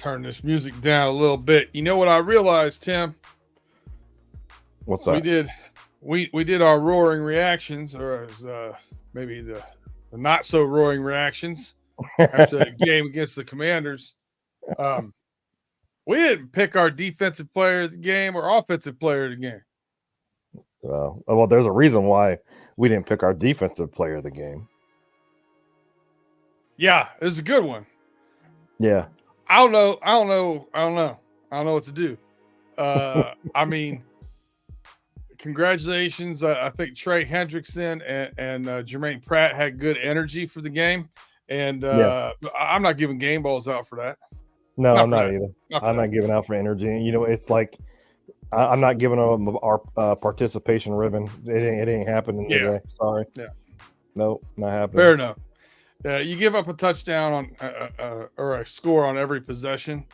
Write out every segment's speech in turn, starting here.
turn this music down a little bit. You know what I realized, Tim? What's that? We did our roaring reactions, or as maybe the not so roaring reactions after that game against the Commanders. We didn't pick our defensive player of the game or offensive player of the game. Well, there's a reason why we didn't pick our defensive player of the game. Yeah, it was a good one. Yeah. I don't know what to do. I mean, congratulations. I think Trey Hendrickson and Jermaine Pratt had good energy for the game. And I'm not giving game balls out for that. No, I'm not either. I'm not giving out for energy. You know, it's like I'm not giving them our participation ribbon. It ain't happening today. Sorry. Yeah. Nope, not happening. Fair enough. You give up a touchdown on or a score on every possession.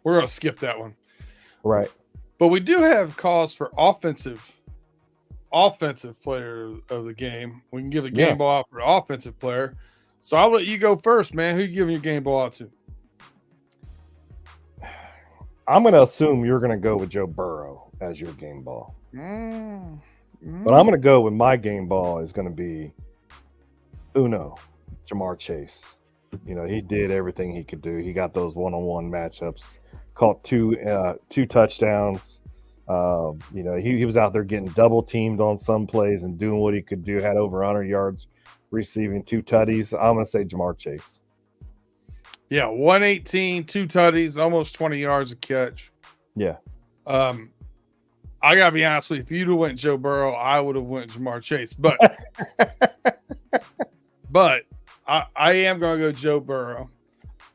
We're going to skip that one. Right. But we do have calls for offensive player of the game. We can give a game ball out for the offensive player. So I'll let you go first, man. Who you giving your game ball out to? I'm going to assume you're going to go with Joe Burrow as your game ball. But I'm going to go with my game ball is going to be Jamar Chase. You know, he did everything he could do. He got those one-on-one matchups, caught two touchdowns. You know, he was out there getting double teamed on some plays and doing what he could do. Had over 100 yards receiving, 2 tutties. I'm going to say Jamar Chase. Yeah, 118, 2 tutties, almost 20 yards a catch. Yeah. I gotta be honest with you. If you'd have went Joe Burrow, I would have went Jamar Chase. But I am gonna go Joe Burrow.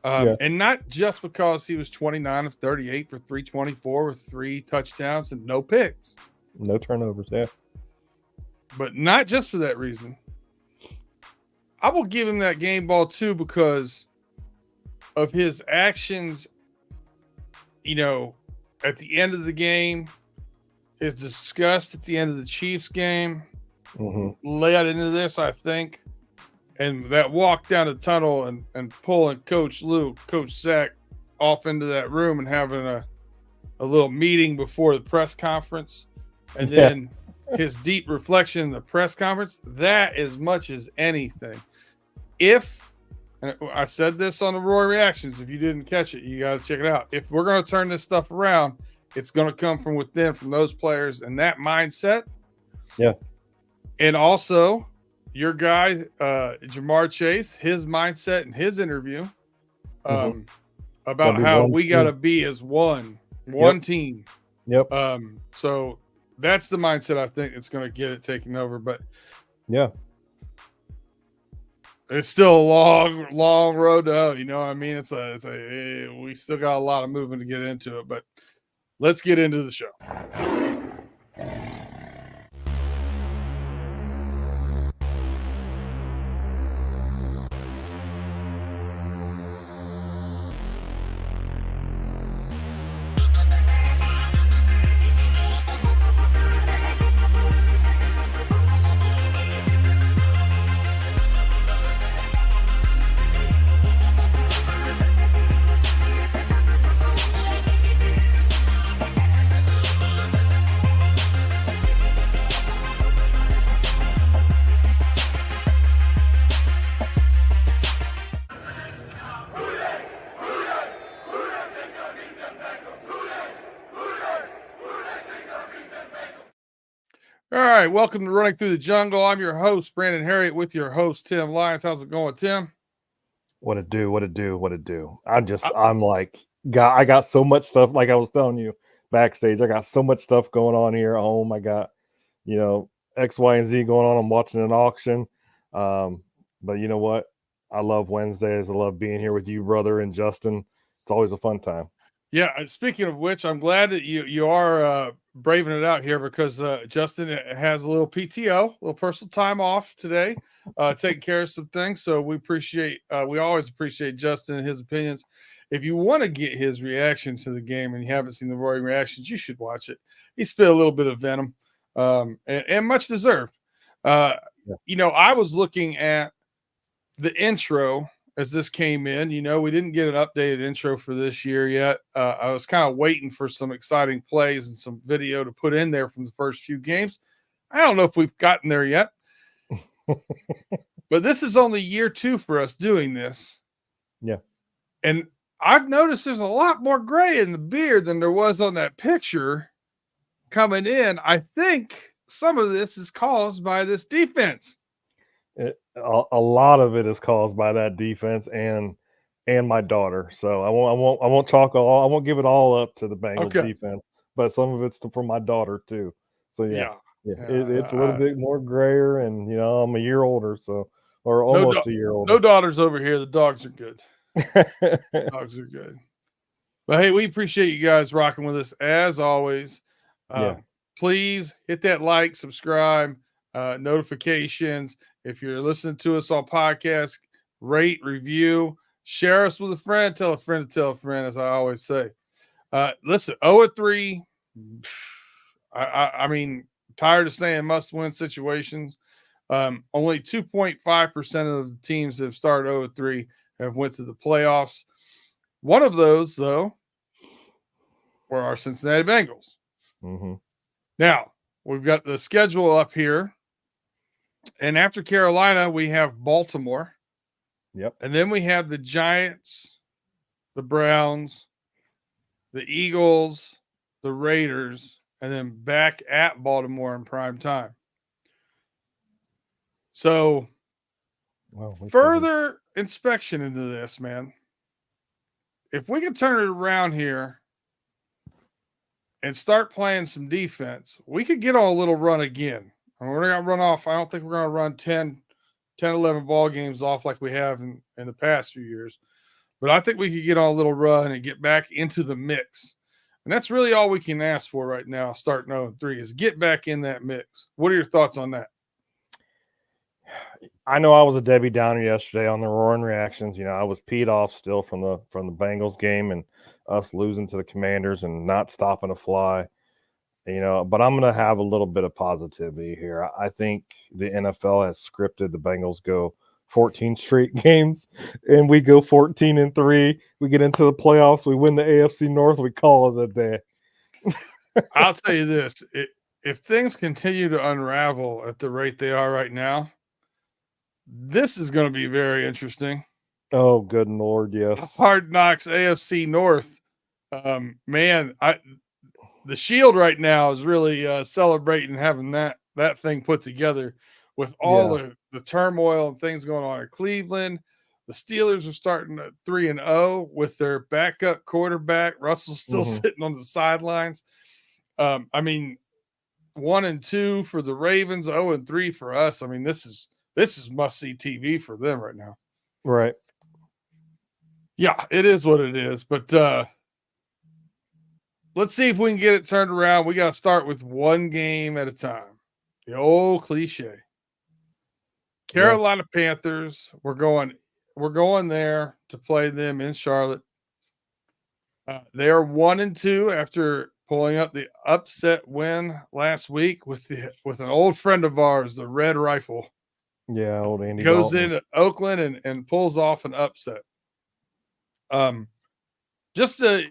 And not just because he was 29 of 38 for 324 with 3 touchdowns and no picks. No turnovers, yeah. But not just for that reason. I will give him that game ball too because of his actions, you know, at the end of the game, his disgust at the end of the Chiefs game, led into this, I think. And that walk down the tunnel and pulling Coach Zach off into that room and having a little meeting before the press conference. And then his deep reflection in the press conference, that as much as anything. And I said this on the Roy Reactions, if you didn't catch it, you got to check it out. If we're going to turn this stuff around, it's going to come from within, from those players and that mindset. Yeah. And also your guy, Jamar Chase, his mindset in his interview about how we got to be as one team. Yep. So that's the mindset I think it's going to get it taken over. But yeah, it's still a long, long road to hoe. You know what I mean? We still got a lot of moving to get into it, but let's get into the show. All right, welcome to Running Through the Jungle. I'm your host, Brandon Herriott, with your host, Tim Lyons. How's it going, Tim? What it do? I got so much stuff, like I was telling you backstage. I got so much stuff going on here at home. I got, you know, X, Y, and Z going on. I'm watching an auction. But you know what? I love Wednesdays. I love being here with you, brother, and Justin. It's always a fun time. Yeah, speaking of which, I'm glad that you are braving it out here because Justin has a little PTO, a little personal time off today, taking care of some things. So we always appreciate Justin and his opinions. If you want to get his reaction to the game and you haven't seen the Roaring Reactions, you should watch it. He spit a little bit of venom, and much deserved. You know, I was looking at the intro as this came in. We didn't get an updated intro for this year yet. I was kind of waiting for some exciting plays and some video to put in there from the first few games. I don't know if we've gotten there yet. But this is only year 2 for us doing this. Yeah. And I've noticed there's a lot more gray in the beard than there was on that picture coming in. I think some of this is caused by this defense. A lot of it is caused by that defense and my daughter. So I won't talk all. I won't give it all up to the Bengals defense, but some of it's from my daughter too. So yeah. It's a little bit more grayer, and I'm a year older, so or almost a year older. No daughters over here. The dogs are good. Dogs are good. But hey, we appreciate you guys rocking with us as always. Please hit that like, subscribe, notifications. If you're listening to us on podcast, rate, review, share us with a friend, tell a friend to tell a friend, as I always say. Listen, 0-3. I mean, tired of saying must-win situations. Only 2.5% of the teams that have started 0-3 have went to the playoffs. One of those, though, were our Cincinnati Bengals. Mm-hmm. Now, we've got the schedule up here. And after Carolina, we have Baltimore. Yep. And then we have the Giants, the Browns, the Eagles, the Raiders, and then back at Baltimore in prime time. So, further inspection into this, man. If we can turn it around here and start playing some defense, we could get on a little run again. And we're going to run off. I don't think we're going to run 10, 11 ball games off like we have in the past few years. But I think we could get on a little run and get back into the mix. And that's really all we can ask for right now, starting 0-3, is get back in that mix. What are your thoughts on that? I know I was a Debbie Downer yesterday on the Roaring Reactions. I was peed off still from the Bengals game and us losing to the Commanders and not stopping a fly. But I'm going to have a little bit of positivity here. I think the NFL has scripted the Bengals go 14 straight games, and we go 14-3. We get into the playoffs. We win the AFC North. We call it a day. I'll tell you this. If things continue to unravel at the rate they are right now, this is going to be very interesting. Oh, good Lord, yes. Hard Knocks AFC North. Man, the Shield right now is really celebrating having that thing put together with all the turmoil and things going on in Cleveland. The Steelers are starting at 3-0 with their backup quarterback. Russell's still sitting on the sidelines. 1-2 for the Ravens, 0-3 for us. I mean, this is must-see TV for them right now. Right. Yeah, it is what it is. But let's see if we can get it turned around. We got to start with one game at a time. The old cliche. Carolina Panthers, we're going there to play them in Charlotte. They are 1-2 after pulling up the upset win last week with an old friend of ours, the Red Rifle. Yeah, old Andy goes Dalton. into Oakland and pulls off an upset. Just the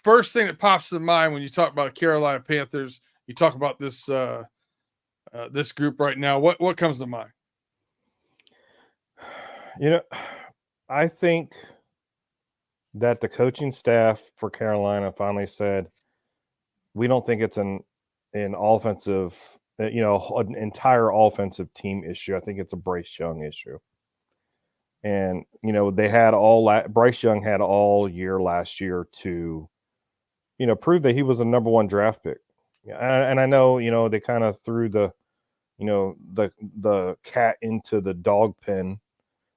first thing that pops to mind when you talk about Carolina Panthers, you talk about this this group right now. What comes to mind? I think that the coaching staff for Carolina finally said, we don't think it's an offensive, an entire offensive team issue. I think it's a Bryce Young issue. And, they had Bryce Young had all year last year to, prove that he was a number 1 draft pick. And I know, they kind of threw the cat into the dog pen,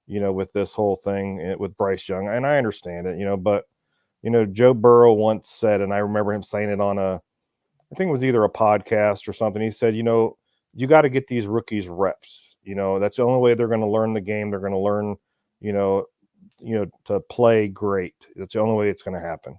with this whole thing with Bryce Young. And I understand it, but, Joe Burrow once said, and I remember him saying it on I think it was either a podcast or something. He said, you got to get these rookies reps. That's the only way they're going to learn the game. They're going to learn, to play great. That's the only way it's going to happen.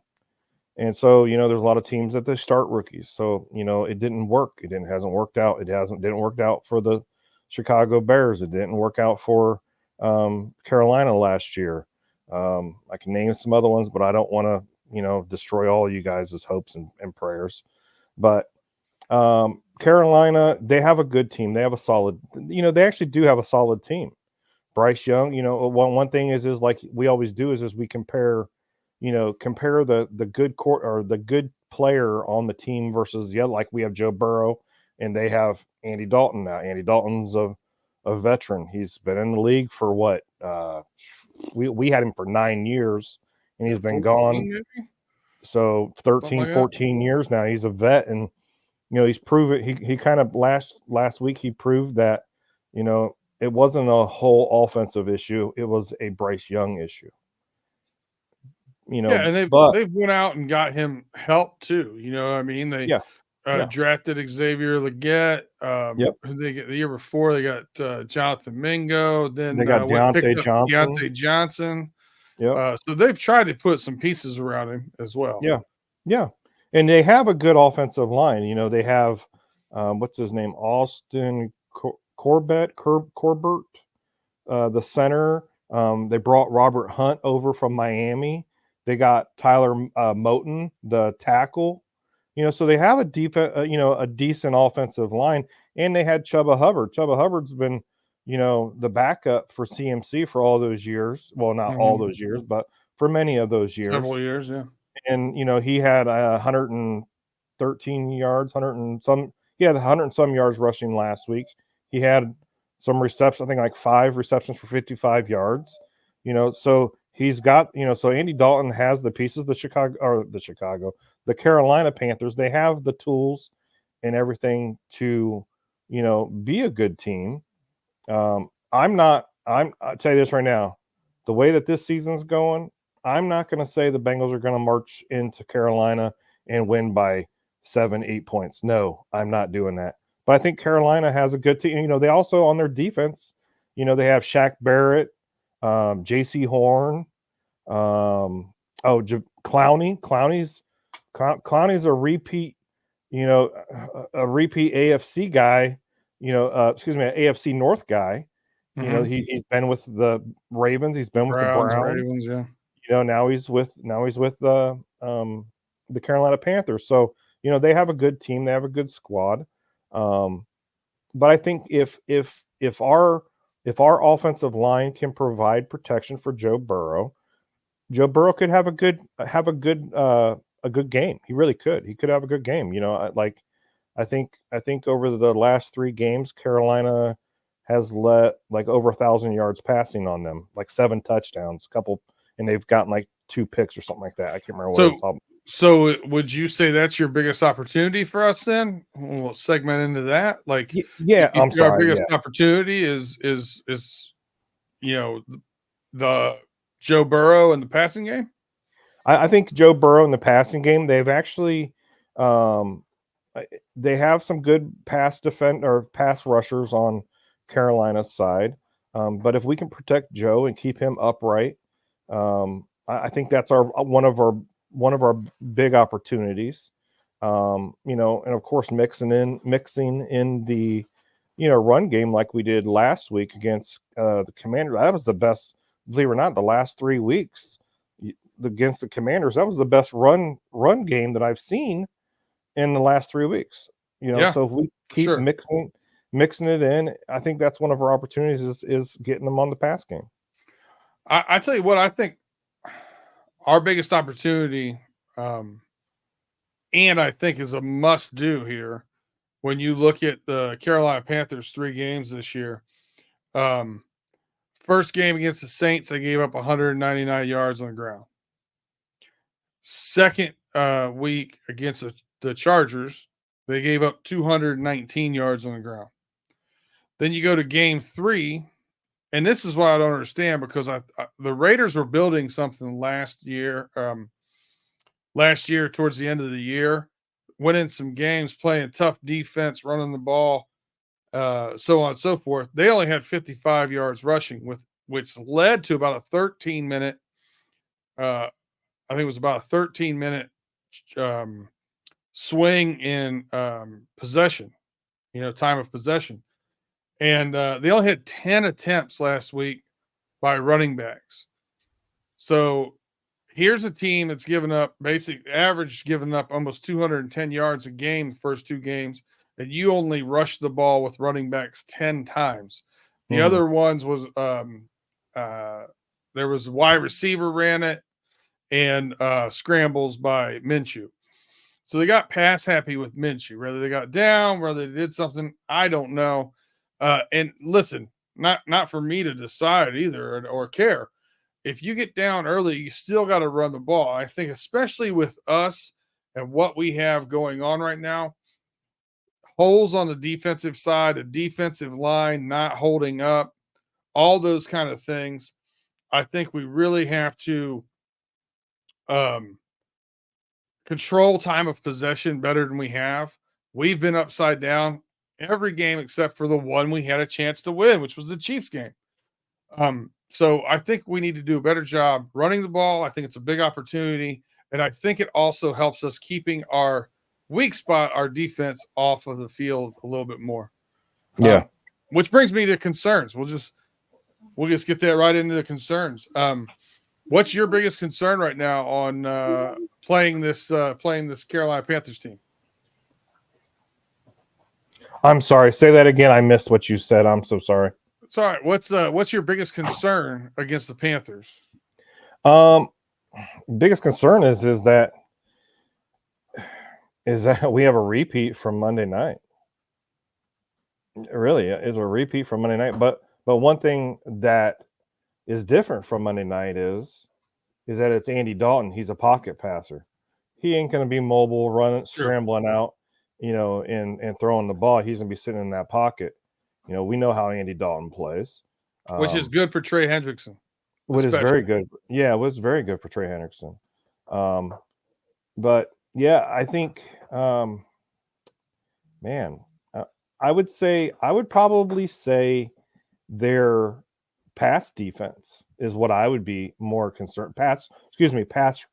And so, there's a lot of teams that they start rookies. So, it didn't work. Hasn't worked out. Didn't work out for the Chicago Bears. It didn't work out for Carolina last year. I can name some other ones, but I don't want to, destroy all you guys' hopes and prayers. But Carolina, they have a good team. They have a solid, they actually do have a solid team. Bryce Young, one thing is like we always do is we compare, compare the good court or the good player on the team versus like we have Joe Burrow and they have Andy Dalton now. Andy Dalton's a veteran. He's been in the league for what? We had him for 9 years and he's been gone. Maybe? So 13, like 14 years now. He's a vet and he's proven he kind of last week he proved that, it wasn't a whole offensive issue. It was a Bryce Young issue. Yeah, and they've went out and got him help too. You know what I mean? They drafted Xavier Legette. They get the year before they got Jonathan Mingo. Then they got Deontay Johnson. So they've tried to put some pieces around him as well. Yeah. And they have a good offensive line. They have what's his name? Austin Corbett, the center. They brought Robert Hunt over from Miami. They got Tyler Moton, the tackle. So they have a a decent offensive line, and they had Chuba Hubbard. Chuba Hubbard's been, the backup for CMC for all those years. Well, not all those years, but for many of those years. Several years, yeah. And he had 113 yards, he had 100 and some yards rushing last week. He had some receptions, I think like 5 receptions for 55 yards. So he's got, so Andy Dalton has the pieces. The Carolina Panthers, they have the tools and everything to, be a good team. I'll tell you this right now, the way that this season's going, I'm not going to say the Bengals are going to march into Carolina and win by 7-8 points. No, I'm not doing that. But I think Carolina has a good team. They also on their defense, they have Shaq Barrett, J.C. Horn, Clowney. Clowney's a repeat, a repeat AFC guy. An AFC North guy. He's been with the Ravens. He's been with the Browns. Ravens, yeah. Now he's with the Carolina Panthers. So they have a good team. They have a good squad. But I think if our offensive line can provide protection for Joe Burrow could have a good game. He really could. He could have a good game. I think over the last 3 games, Carolina has let like over 1,000 yards passing on them, like 7 touchdowns, and they've gotten like 2 picks or something like that. I can't remember what it was. So would you say that's your biggest opportunity for us then? We'll segment into that. Like, our biggest opportunity is the Joe Burrow in the passing game. I think Joe Burrow in the passing game, they've actually they have some good pass rushers on Carolina's side. But if we can protect Joe and keep him upright, I think that's one of our big opportunities. And of course mixing in the run game like we did last week against the Commanders. That was the best, believe it or not, the last 3 weeks against the Commanders. That was the best run game that I've seen in the last 3 weeks. So if we keep mixing it in, I think that's one of our opportunities is getting them on the pass game. I tell you what, I think our biggest opportunity, and I think is a must do here when you look at the Carolina Panthers 3 games this year. First game against the Saints, they gave up 199 yards on the ground. Second week against the Chargers, they gave up 219 yards on the ground. Then you go to game 3, and this is what I don't understand, because the Raiders were building something last year. Last year, towards the end of the year, went in some games playing tough defense, running the ball, so on and so forth. They only had 55 yards rushing, which led to about a 13-minute. I think it was about a 13-minute swing in possession. Time of possession. And they only had 10 attempts last week by running backs. So here's a team that's given up giving up almost 210 yards a game the first 2 games, and you only rushed the ball with running backs 10 times. The other ones was there was wide receiver ran it and scrambles by Minshew. So they got pass happy with Minshew. Whether they got down, whether they did something, I don't know. And listen, not for me to decide either or care. If you get down early, you still got to run the ball. I think, especially with us and what we have going on right now, holes on the defensive side, a defensive line not holding up, all those kind of things. I think we really have to control time of possession better than we have. We've been upside down every game except for the one we had a chance to win, which was the Chiefs game. So I think we need to do a better job running the ball. I think it's a big opportunity, and I think it also helps us keeping our weak spot, our defense, off of the field a little bit more. Yeah. Which brings me to concerns. We'll just get that right into the concerns. What's your biggest concern right now on playing this Carolina Panthers team? I'm sorry. Say that again. I missed what you said. I'm so sorry. It's all right. What's your biggest concern against the Panthers? Biggest concern is that we have a repeat from Monday night. It really is a repeat from Monday night. But one thing that is different from Monday night is that it's Andy Dalton. He's a pocket passer. He ain't going to be mobile, running, scrambling out, and throwing the ball. He's going to be sitting in that pocket. We know how Andy Dalton plays. Which is good for Trey Hendrickson. Which is very good. Yeah, it was very good for Trey Hendrickson. But, yeah, I think, I would probably say their pass defense is what I would be more concerned. Pass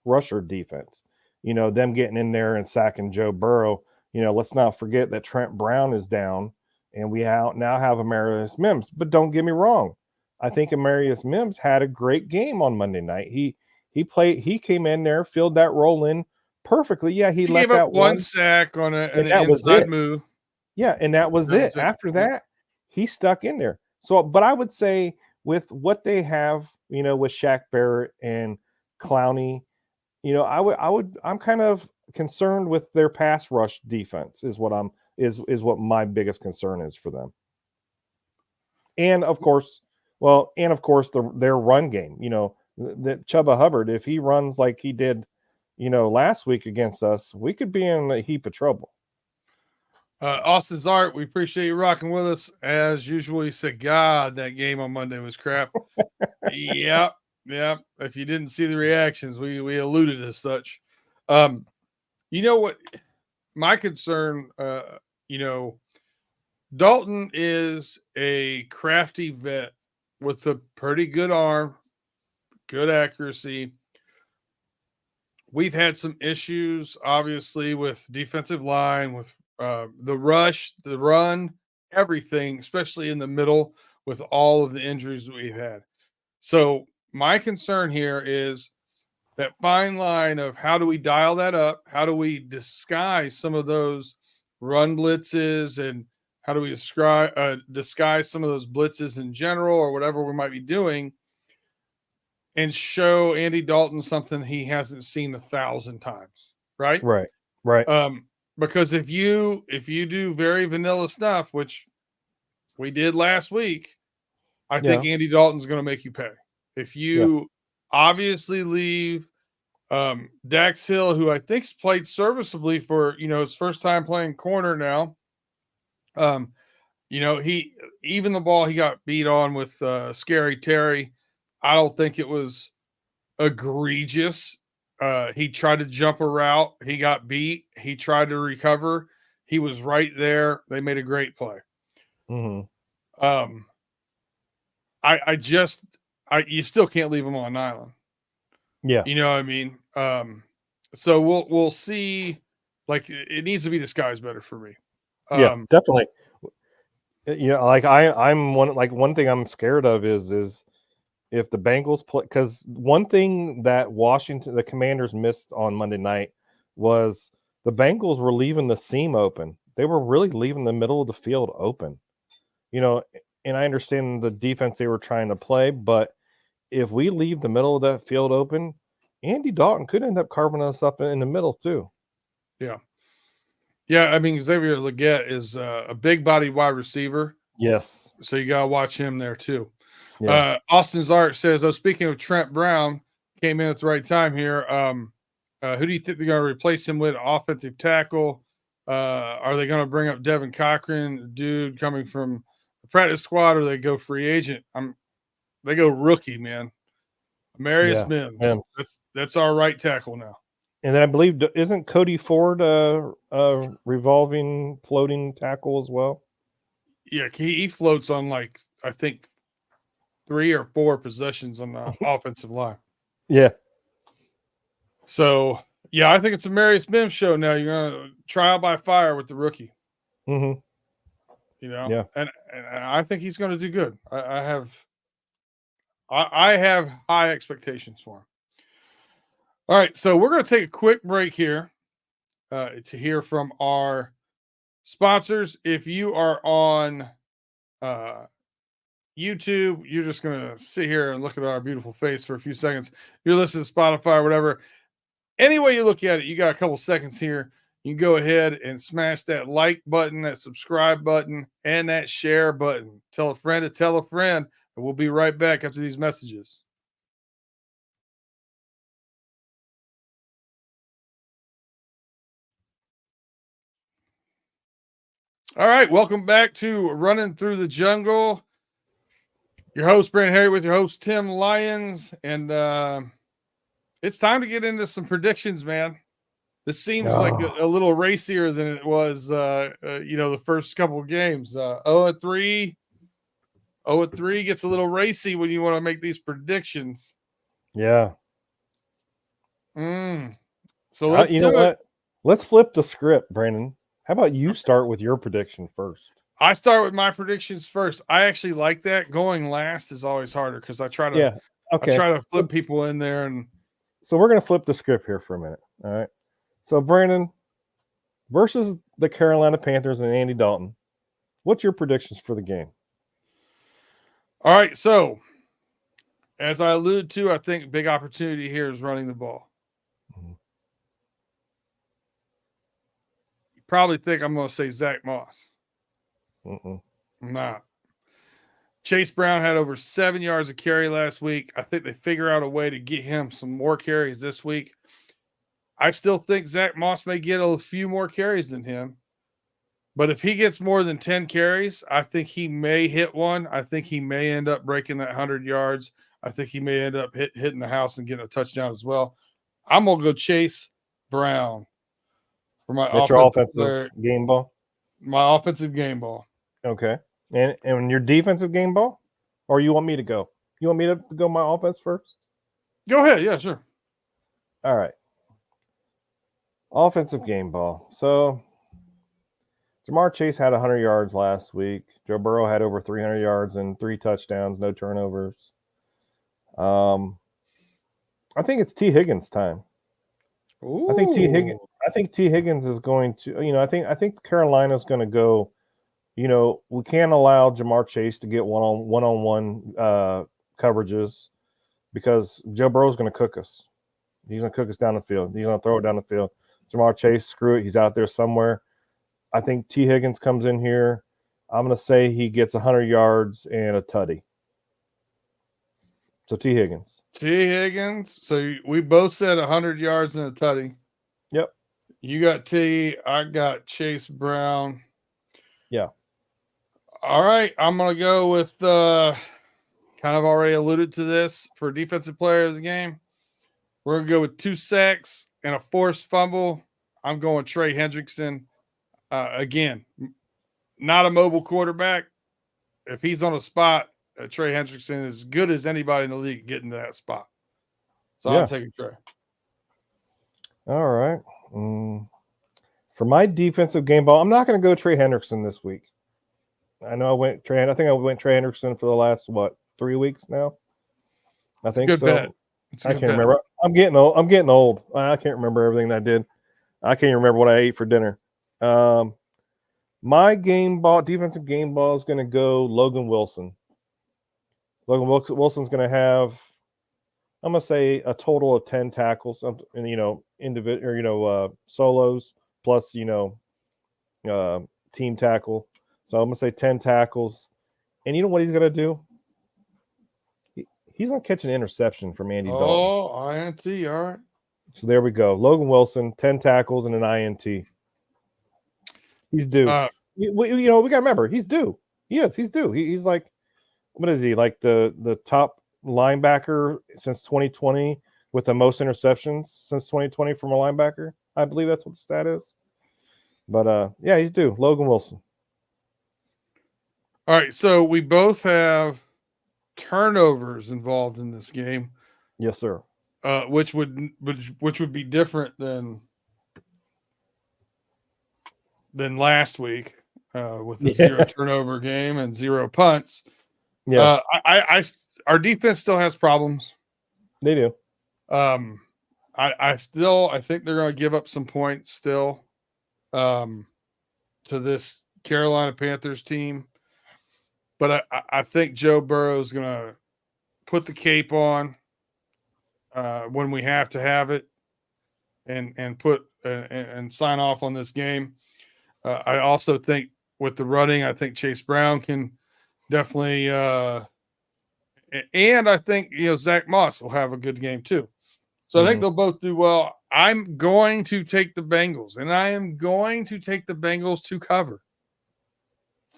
rusher defense. Them getting in there and sacking Joe Burrow. Let's not forget that Trent Brown is down, and we now have Amarius Mims. But don't get me wrong, I think Amarius Mims had a great game on Monday night. He came in there, filled that role in perfectly. Yeah, he let gave that up one sack on an inside move. Yeah, and that was it. After that, he stuck in there. So, but I would say with what they have, with Shaq Barrett and Clowney, I'm kind of concerned with their pass rush defense is what my biggest concern is for them. And of course, their run game, that Chuba Hubbard, if he runs like he did, last week against us, we could be in a heap of trouble. Austin's Art, we appreciate you rocking with us. As usual, you said, God, that game on Monday was crap. Yep. If you didn't see the reactions, we alluded as such. You know what? My concern, Dalton is a crafty vet with a pretty good arm, good accuracy. We've had some issues, obviously, with defensive line, with the rush, the run, everything, especially in the middle with all of the injuries that we've had. So my concern here is that fine line of how do we dial that up? How do we disguise some of those run blitzes, and how do we disguise some of those blitzes in general or whatever we might be doing, and show Andy Dalton something he hasn't seen 1,000 times, right? Right. Because if you do very vanilla stuff, which we did last week, I think Andy Dalton's going to make you pay. If you obviously leave Dax Hill, who I think's played serviceably for his first time playing corner now, he even the ball he got beat on with Scary Terry, I don't think it was egregious. He tried to jump a route. He got beat. He tried to recover. He was right there. They made a great play. Mm-hmm. You still can't leave him on an island. Yeah. You know what I mean? So we'll see. Like, it needs to be disguised better for me. Yeah, definitely. Like I'm one thing I'm scared of is if the Bengals play, because one thing that the Commanders missed on Monday night was the Bengals were leaving the seam open. They were really leaving the middle of the field open. And I understand the defense they were trying to play, but if we leave the middle of that field open, Andy Dalton could end up carving us up in the middle too. Yeah. Yeah, I mean, Xavier Legette is a big body wide receiver. Yes. So you got to watch him there too. Yeah. Austin's Art says, speaking of Trent Brown, came in at the right time here. Who do you think they're going to replace him with? Offensive tackle? Are they going to bring up Devin Cochran, dude coming from the practice squad, or they go free agent? They go rookie, man. Marius Mims. That's our right tackle now. And then I believe, isn't Cody Ford a revolving floating tackle as well? Yeah, he floats on I think 3 or 4 possessions on the offensive line. Yeah. So, yeah, I think it's a Marius Mims show now. You're going to trial by fire with the rookie. Mm-hmm. Yeah. And I think he's going to do good. I have high expectations for him. All right, so we're going to take a quick break here to hear from our sponsors. If you are on YouTube, you're just going to sit here and look at our beautiful face for a few seconds. If you're listening to Spotify or whatever, any way you look at it, you got a couple seconds here. You can go ahead and smash that like button, that subscribe button, and that share button. Tell a friend to tell a friend, and we'll be right back after these messages. All right, welcome back to Running Through the Jungle. Your host, Brandon Herriott, with your host, Tim Lyons. And it's time to get into some predictions, man. This seems like a little racier than it was, the first couple of games. 0-3 gets a little racy when you want to make these predictions. Yeah. So let's do it. Let's flip the script, Brandon. How about you start with your prediction first? I start with my predictions first. I actually like that. Going last is always harder because I try to flip people in there. And so we're going to flip the script here for a minute. All right. So Brandon versus the Carolina Panthers and Andy Dalton. What's your predictions for the game? All right. So as I alluded to, I think big opportunity here is running the ball. Probably think I'm going to say Zach Moss. I'm not. Chase Brown had over 7 yards of carry last week. I think they figure out a way to get him some more carries this week. I still think Zach Moss may get a few more carries than him. But if he gets more than 10 carries, I think he may hit one. I think he may end up breaking that 100 yards. I think he may end up hitting the house and getting a touchdown as well. I'm going to go Chase Brown. For my offensive game ball? My offensive game ball. Okay. And your defensive game ball? Or you want me to go? You want me to go my offense first? Go ahead. Yeah, sure. All right. Offensive game ball. So, Jamar Chase had 100 yards last week. Joe Burrow had over 300 yards and 3 touchdowns, no turnovers. I think it's T. Higgins' time. Ooh. I think T. Higgins is going to, I think Carolina's going to go, we can't allow Jamar Chase to get one-on-one coverages because Joe Burrow's going to cook us. He's going to cook us down the field. He's going to throw it down the field. Jamar Chase, screw it. He's out there somewhere. I think T. Higgins comes in here. I'm going to say he gets 100 yards and a tutty. So T. Higgins. So we both said 100 yards and a tutty. Yep. You got T. I got Chase Brown. Yeah. All right. I'm going to go with kind of already alluded to this for defensive player of the game. We're going to go with 2 sacks and a forced fumble. I'm going Trey Hendrickson. Again, not a mobile quarterback. If he's on a spot, Trey Hendrickson is as good as anybody in the league getting to that spot. So I'm taking Trey. All right. For my defensive game ball, I'm not going to go Trey Hendrickson this week. I think I went Trey Hendrickson for the last, 3 weeks now? I It's a think good bet. so. It's a I good can't bet. remember. I'm getting old. I'm getting old. I can't remember everything that I did. I can't even remember what I ate for dinner. My defensive game ball is going to go Logan Wilson. Logan Wilson's going to have, I'm going to say, a total of 10 tackles, and solos plus team tackle. So I'm going to say 10 tackles. And you know what he's going to do? He's going to catch an interception from Andy Dalton. Oh, INT, all right. So there we go. Logan Wilson, 10 tackles and an INT. He's due. We got to remember, he's due. He's due. He's like, what is he? Like the top linebacker since 2020 with the most interceptions since 2020 from a linebacker. I believe that's what the stat is. But yeah, he's due. Logan Wilson. All right, so we both have turnovers involved in this game. Yes, sir. Which would be different than last week with the 0 turnover game and 0 punts. Yeah, our defense still has problems. they do. I think they're going to give up some points still to this Carolina Panthers team. But I think Joe Burrow is going to put the cape on when we have to have it and put and sign off on this game. I also think with the running, I think Chase Brown can definitely and I think Zach Moss will have a good game too. So I think they'll both do well. I'm going to take the Bengals, and I am going to take the Bengals to cover.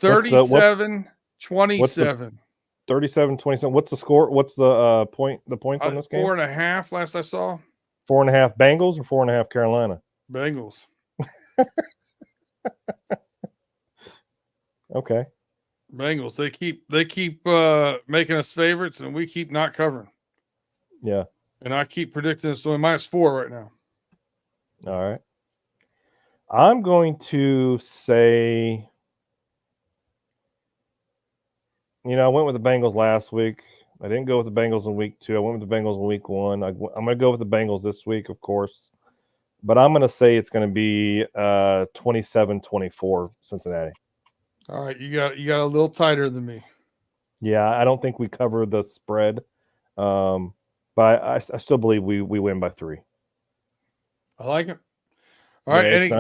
37-27. 37-27. What's the score? What's the point? The points on this game? 4.5 last I saw. 4.5 Bengals or 4.5 Carolina? Bengals. Okay. Bengals. They keep making us favorites, and we keep not covering. Yeah. And I keep predicting this -4 right now. All right. I'm going to say, I went with the Bengals last week. I didn't go with the Bengals in week 2. I went with the Bengals in week 1. I'm going to go with the Bengals this week, of course. But I'm going to say it's going to be 27-24 Cincinnati. All right, you got a little tighter than me. Yeah, I don't think we cover the spread, but I still believe we win by 3. I like it. All right,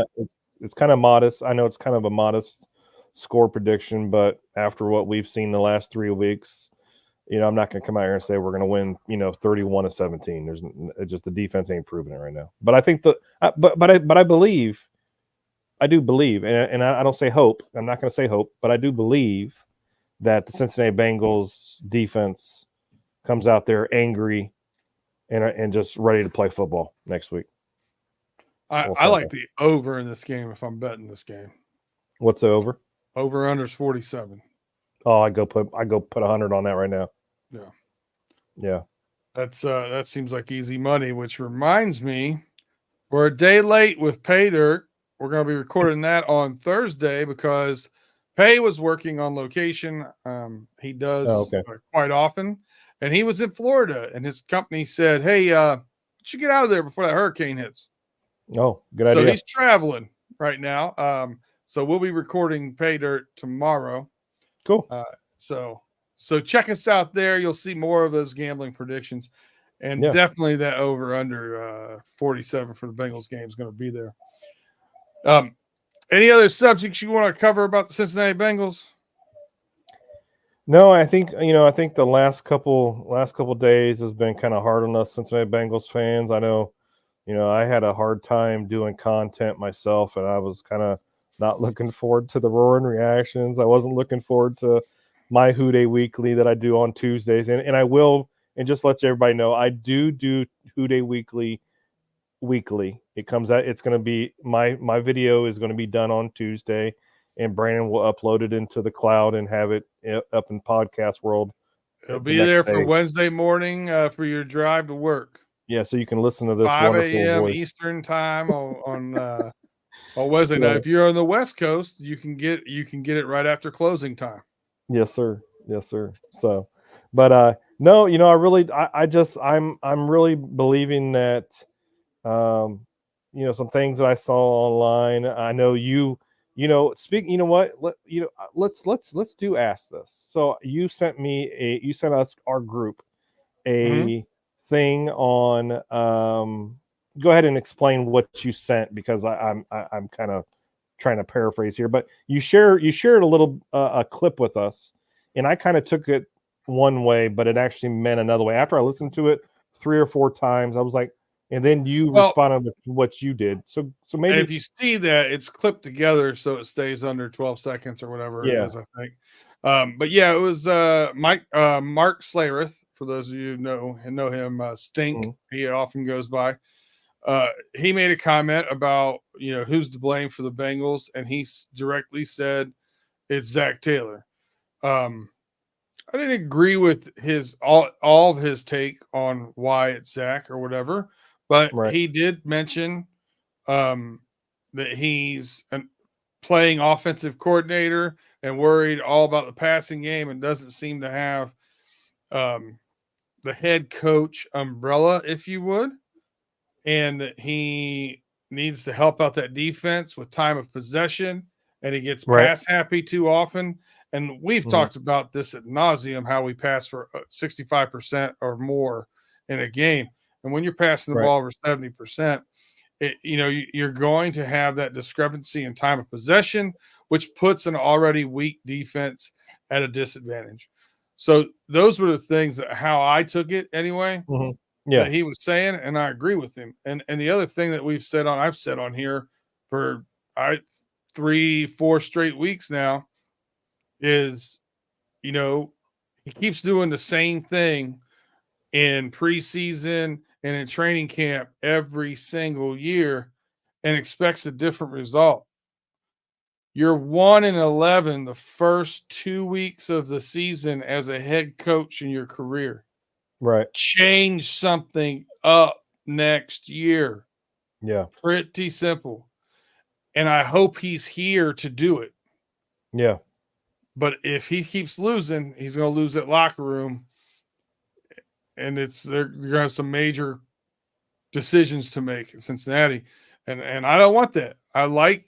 it's kind of modest. I know it's kind of a modest score prediction, but after what we've seen the last 3 weeks, I'm not going to come out here and say we're going to win, 31-17. There's just the defense ain't proving it right now. But I think I believe. I do believe, and I don't say hope. I'm not going to say hope, but I do believe that the Cincinnati Bengals defense comes out there angry and just ready to play football next week. I like the over in this game if I'm betting this game. What's the over? Over under's 47. Oh, I go put 100 on that right now. Yeah. That seems like easy money. Which reminds me, we're a day late with Pay Dirt. We're going to be recording that on Thursday because Pay was working on location. He does quite often. And he was in Florida, and his company said, hey, you should get out of there before that hurricane hits. Oh, good idea. So he's traveling right now. So we'll be recording Pay Dirt tomorrow. Cool. So check us out there. You'll see more of those gambling predictions. And definitely that over under 47 for the Bengals game is going to be there. Any other subjects you want to cover about the Cincinnati Bengals? No, I think the last couple days has been kind of hard on us Cincinnati Bengals fans. I know, I had a hard time doing content myself, and I was kind of not looking forward to the roaring reactions. I wasn't looking forward to my Who Day Weekly that I do on Tuesdays, and I will, and just let everybody know, I do Who Day weekly. It comes out. It's going to be my video is going to be done on Tuesday, and Brandon will upload it into the cloud and have it up in podcast world. It'll be there for Wednesday morning for your drive to work. Yeah, so you can listen to this 5 wonderful a.m. voice. Eastern time on Wednesday. Now, if you're on the West Coast, you can get it right after closing time. Yes, sir. So, but No, I'm really believing that, some things that I saw online. I know speaking, let's do ask this. So you sent us, our group, Mhm. a thing on, go ahead and explain what you sent, because I'm kind of trying to paraphrase here, but you shared a little, a clip with us, and I kind of took it one way, but it actually meant another way. After I listened to it 3 or 4 times, I was like, and then you Well, responded with what you did. So and maybe, if you see that, it's clipped together so it stays under 12 seconds or whatever it yeah. is, I think. But yeah, it was Mark Slayerith, for those of you who know him, Stink. Mhm. He often goes by. He made a comment about who's to blame for the Bengals, and he directly said it's Zach Taylor. Um, I didn't agree with his all of his take on why it's Zach or whatever, but Right. he did mention um, that he's playing offensive coordinator and worried all about the passing game and doesn't seem to have um, the head coach umbrella, if you would, and that he needs to help out that defense with time of possession, and he gets Right. pass happy too often. And we've Hmm. talked about this at nauseum, how we pass for 65% or more in a game. And when you're passing the Right. ball over 70%, you're going to have that discrepancy in time of possession, which puts an already weak defense at a disadvantage. So those were the things that how I took it anyway, Hmm. Yeah. that he was saying, and I agree with him. And the other thing that I've said on here for I 3-4 straight weeks now is, you know, he keeps doing the same thing in preseason and in training camp every single year and expects a different result. You're 1-11 the first 2 weeks of the season as a head coach in your career. Right. Change something up next year. Yeah. Pretty simple. And I hope he's here to do it. Yeah. But if he keeps losing, he's going to lose that locker room. And they're going to have some major decisions to make in Cincinnati. And I don't want that. I like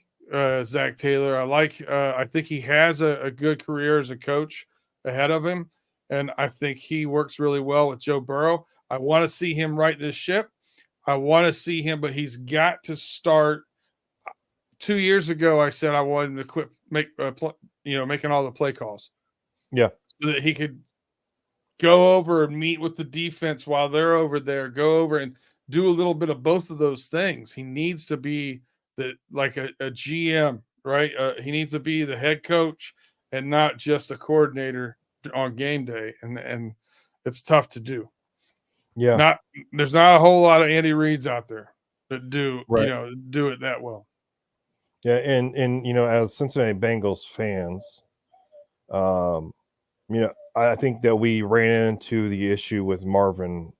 Zach Taylor. I think he has a good career as a coach ahead of him. And I think he works really well with Joe Burrow. I want to see him right this ship. I want to see him, but he's got to start. 2 years ago, I said I wanted him to quit making all the play calls Yeah. so that he could go over and meet with the defense while they're over there. Go over and do a little bit of both of those things. He needs to be like a GM, right? He needs to be the head coach and not just a coordinator on game day, and it's tough to do. Yeah. Not There's not a whole lot of Andy Reeds out there that Right. do it that well. Yeah. And as Cincinnati Bengals fans, um, I think that we ran into the issue with Marvin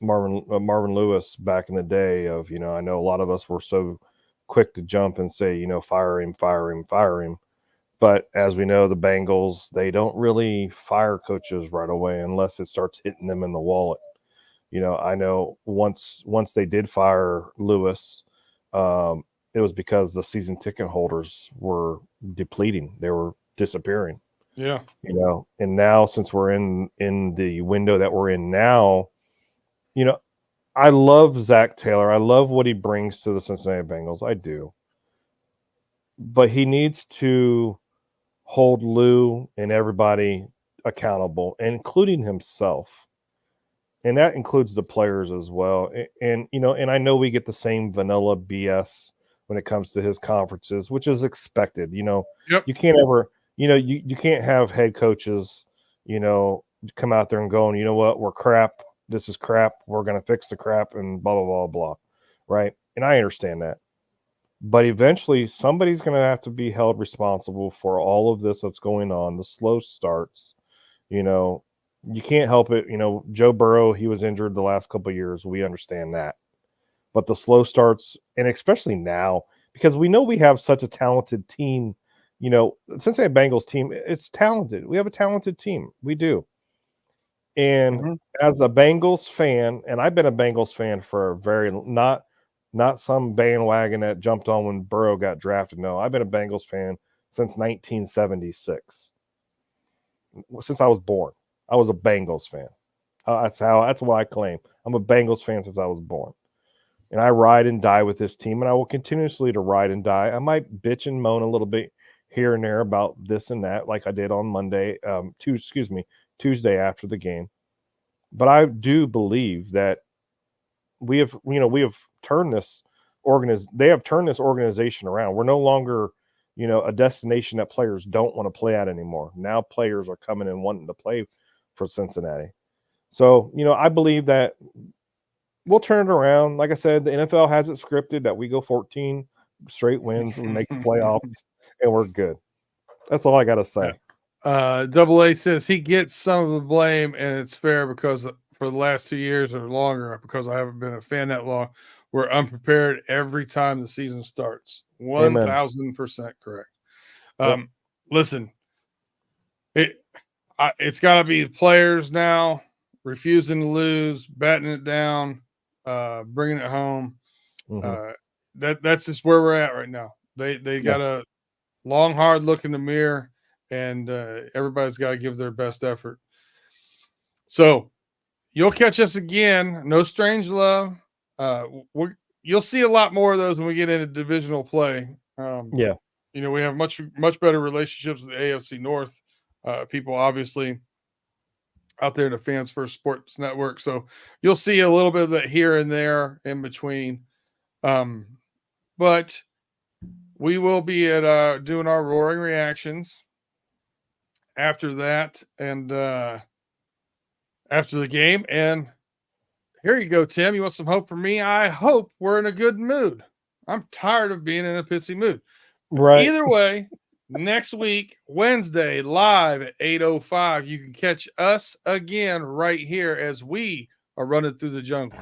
Lewis back in the day of, I know a lot of us were so quick to jump and say, fire him, fire him, fire him. But as we know, the Bengals, they don't really fire coaches right away unless it starts hitting them in the wallet. I know once they did fire Lewis, it was because the season ticket holders were depleting. They were disappearing. Yeah. And now, since we're in the window that we're in now, I love Zach Taylor. I love what he brings to the Cincinnati Bengals. I do. But he needs to hold Lou and everybody accountable, including himself. And that includes the players as well. And I know we get the same vanilla BS when it comes to his conferences, which is expected. Yep. You can't ever, you can't have head coaches, come out there and going, you know what, we're crap. This is crap. We're going to fix the crap and blah, blah, blah, blah. Right. And I understand that. But eventually somebody's going to have to be held responsible for all of this that's going on, the slow starts. You can't help it. Joe Burrow, he was injured the last couple of years. We understand that. But the slow starts, and especially now, because we know we have such a talented team, Cincinnati Bengals team, it's talented. We have a talented team. We do. And as a Bengals fan, and I've been a Bengals fan for a very not some bandwagon that jumped on when Burrow got drafted. No, I've been a Bengals fan since 1976. Since I was born, I was a Bengals fan. That's what I claim. I'm a Bengals fan since I was born. And I ride and die with this team, and I will continuously to ride and die. I might bitch and moan a little bit here and there about this and that, like I did on Tuesday after the game. But I do believe that we have turned this they have turned this organization around. We're no longer, a destination that players don't want to play at anymore. Now players are coming and wanting to play for Cincinnati. So, I believe that we'll turn it around. Like I said, the NFL has it scripted that we go 14 straight wins, we make the playoffs, and we're good. That's all I got to say. Double A says he gets some of the blame, and it's fair because for the last 2 years or longer, because I haven't been a fan that long, we're unprepared every time the season starts. 1,000% correct. Listen, it's got to be the players now refusing to lose, batting it down, bringing it home. That's just where we're at right now. They got a long, hard look in the mirror, and everybody's got to give their best effort. So you'll catch us again. No strange love. You'll see a lot more of those when we get into divisional play. We have much better relationships with the AFC North people, obviously, out there in the Fans First Sports Network. So you'll see a little bit of that here and there in between. But we will be at doing our roaring reactions after that and after the game. And here you go, Tim. You want some hope for me? I hope we're in a good mood. I'm tired of being in a pissy mood. Right. Either way, next week, Wednesday, live at 8:05, you can catch us again right here as we are running through the jungle.